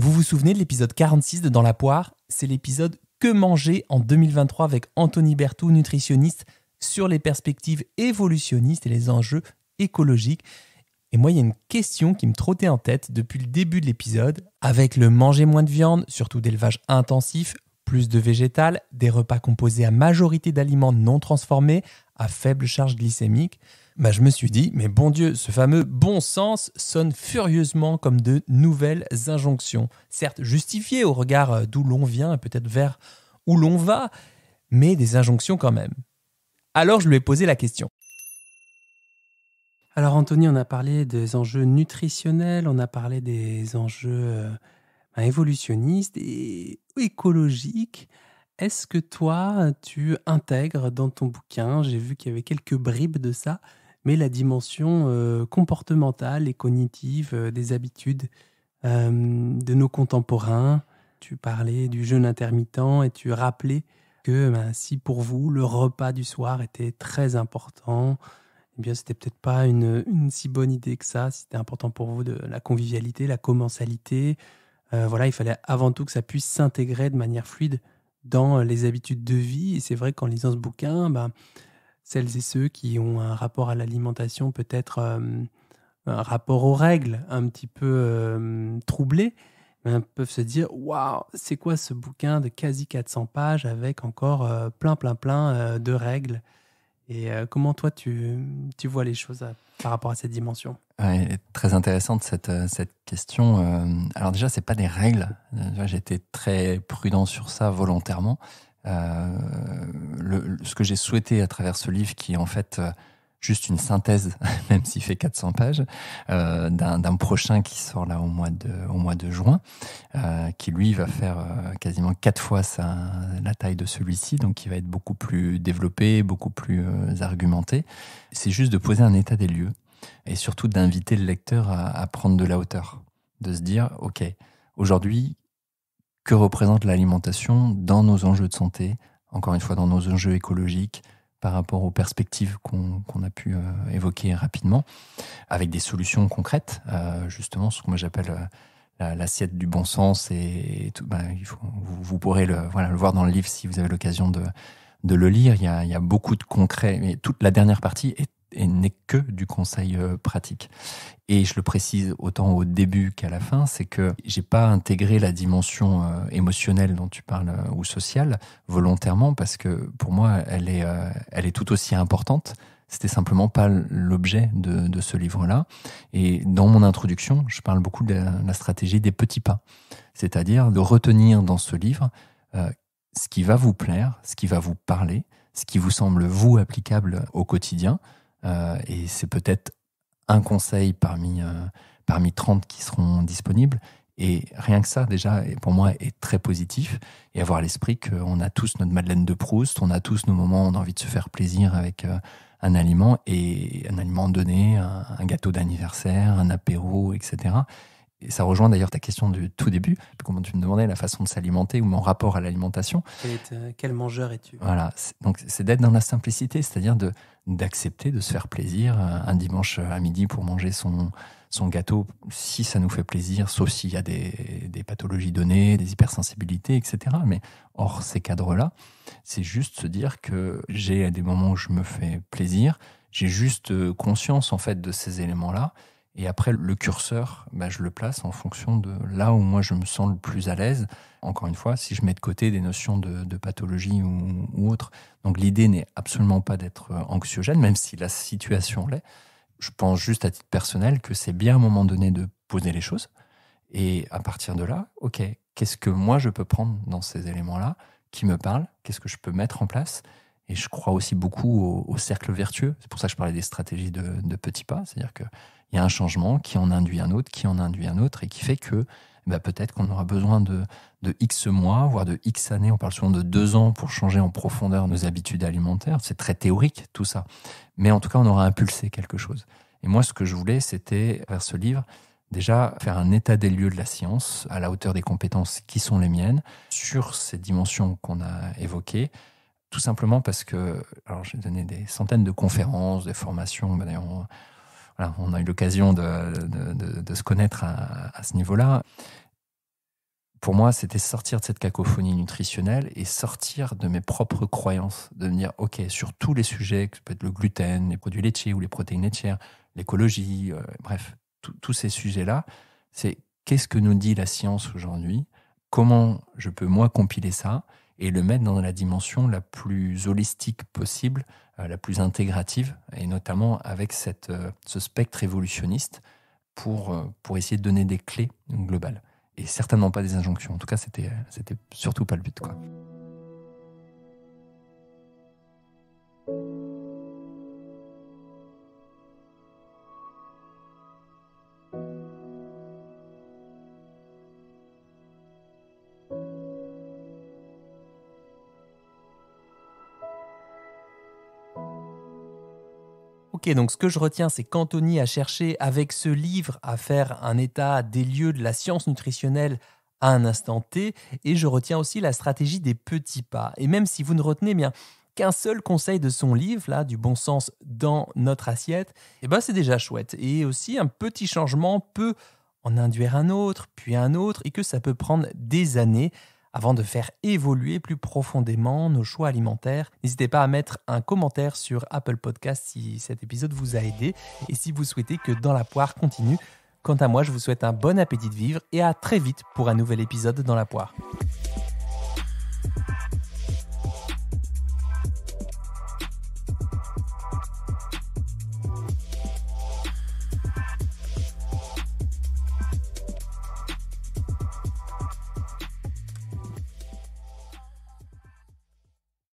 Vous vous souvenez de l'épisode 46 de Dans la poire? C'est l'épisode Que manger en 2023 avec Anthony Berthoud, nutritionniste, sur les perspectives évolutionnistes et les enjeux écologiques. Et moi, il y a une question qui me trottait en tête depuis le début de l'épisode. Avec le manger moins de viande, surtout d'élevage intensif, plus de végétal, des repas composés à majorité d'aliments non transformés, à faible charge glycémique, je me suis dit, mais bon Dieu, ce fameux bon sens sonne furieusement comme de nouvelles injonctions. Certes justifiées au regard d'où l'on vient et peut-être vers où l'on va, mais des injonctions quand même. Alors je lui ai posé la question. Alors Anthony, on a parlé des enjeux nutritionnels, on a parlé des enjeux évolutionnistes et écologiques. Est-ce que toi, tu intègres dans ton bouquin, j'ai vu qu'il y avait quelques bribes de ça, mais la dimension comportementale et cognitive des habitudes de nos contemporains? Tu parlais du jeûne intermittent et tu rappelais que si pour vous, le repas du soir était très important, eh bien, c'était peut-être pas une si bonne idée que ça. C'était important pour vous de la convivialité, la commensalité. Il fallait avant tout que ça puisse s'intégrer de manière fluide dans les habitudes de vie. Et c'est vrai qu'en lisant ce bouquin, celles et ceux qui ont un rapport à l'alimentation, peut-être un rapport aux règles un petit peu troublé, peuvent se dire « Waouh, c'est quoi ce bouquin de quasi 400 pages avec encore plein de règles ?» Et comment toi, tu vois les choses par rapport à cette dimension? Ouais, très intéressante cette question. Alors déjà, c'est pas des règles. J'ai été très prudent sur ça volontairement. Ce que j'ai souhaité à travers ce livre, qui est en fait juste une synthèse, même s'il fait 400 pages, d'un prochain qui sort là au mois de juin, qui lui va faire quasiment 4 fois la taille de celui-ci, donc qui va être beaucoup plus développé, beaucoup plus argumenté. C'est juste de poser un état des lieux et surtout d'inviter le lecteur à prendre de la hauteur, de se dire, ok, aujourd'hui, que représente l'alimentation dans nos enjeux de santé, encore une fois dans nos enjeux écologiques, par rapport aux perspectives qu'on a pu évoquer rapidement, avec des solutions concrètes, justement ce que moi j'appelle l'assiette du bon sens, et tout, vous pourrez le voir dans le livre si vous avez l'occasion de le lire. Il y a beaucoup de concret, mais toute la dernière partie n'est que du conseil pratique. Et je le précise autant au début qu'à la fin, c'est que j'ai pas intégré la dimension émotionnelle dont tu parles ou sociale volontairement, parce que pour moi elle est tout aussi importante. C'était simplement pas l'objet de ce livre-là. Et dans mon introduction, je parle beaucoup de la stratégie des petits pas, c'est-à-dire de retenir dans ce livre ce qui va vous plaire, ce qui va vous parler, ce qui vous semble vous applicable au quotidien. Et c'est peut-être un conseil parmi 30 qui seront disponibles. Et rien que ça, déjà, pour moi, est très positif. Et avoir à l'esprit qu'on a tous notre Madeleine de Proust, on a tous nos moments où on a envie de se faire plaisir avec un aliment, et un aliment donné, un gâteau d'anniversaire, un apéro, etc. Et ça rejoint d'ailleurs ta question du tout début, comment tu me demandais la façon de s'alimenter ou mon rapport à l'alimentation. Quel mangeur es-tu? Voilà, donc c'est d'être dans la simplicité, c'est-à-dire d'accepter de se faire plaisir un dimanche à midi pour manger son gâteau, si ça nous fait plaisir, sauf s'il y a des pathologies données, des hypersensibilités, etc. Mais hors ces cadres-là, c'est juste se dire que j'ai des moments où je me fais plaisir, j'ai juste conscience en fait de ces éléments-là. Et après, le curseur, je le place en fonction de là où moi je me sens le plus à l'aise. Encore une fois, si je mets de côté des notions de pathologie ou autre. Donc l'idée n'est absolument pas d'être anxiogène, même si la situation l'est. Je pense juste à titre personnel que c'est bien à un moment donné de poser les choses. Et à partir de là, ok, qu'est-ce que moi je peux prendre dans ces éléments-là qui me parlent? Qu'est-ce que je peux mettre en place? Et je crois aussi beaucoup au cercle vertueux. C'est pour ça que je parlais des stratégies de petits pas. C'est-à-dire qu'il y a un changement qui en induit un autre, qui en induit un autre, et qui fait que peut-être qu'on aura besoin de X mois, voire de X années. On parle souvent de 2 ans pour changer en profondeur nos habitudes alimentaires. C'est très théorique, tout ça. Mais en tout cas, on aura impulsé quelque chose. Et moi, ce que je voulais, c'était, vers ce livre, déjà faire un état des lieux de la science, à la hauteur des compétences qui sont les miennes, sur ces dimensions qu'on a évoquées. Tout simplement parce que, alors j'ai donné des centaines de conférences, des formations. D'ailleurs, on a eu l'occasion de se connaître à ce niveau-là. pour moi, c'était sortir de cette cacophonie nutritionnelle et sortir de mes propres croyances, de me dire, OK, sur tous les sujets, que ça peut être le gluten, les produits laitiers ou les protéines laitières, l'écologie, bref, tous ces sujets-là, c'est qu'est-ce que nous dit la science aujourd'hui? Comment je peux, moi, compiler ça et le mettre dans la dimension la plus holistique possible, la plus intégrative, et notamment avec ce spectre évolutionniste pour essayer de donner des clés globales. Et certainement pas des injonctions. En tout cas, c'était surtout pas le but, quoi. Ok, donc ce que je retiens, c'est qu'Anthony a cherché avec ce livre à faire un état des lieux de la science nutritionnelle à un instant T, et je retiens aussi la stratégie des petits pas. Et même si vous ne retenez bien qu'un seul conseil de son livre, là, du bon sens dans notre assiette, eh ben c'est déjà chouette. Et aussi, un petit changement peut en induire un autre, puis un autre, et que ça peut prendre des années avant de faire évoluer plus profondément nos choix alimentaires. N'hésitez pas à mettre un commentaire sur Apple Podcast si cet épisode vous a aidé et si vous souhaitez que Dans la poire continue. Quant à moi, je vous souhaite un bon appétit de vivre et à très vite pour un nouvel épisode Dans la poire.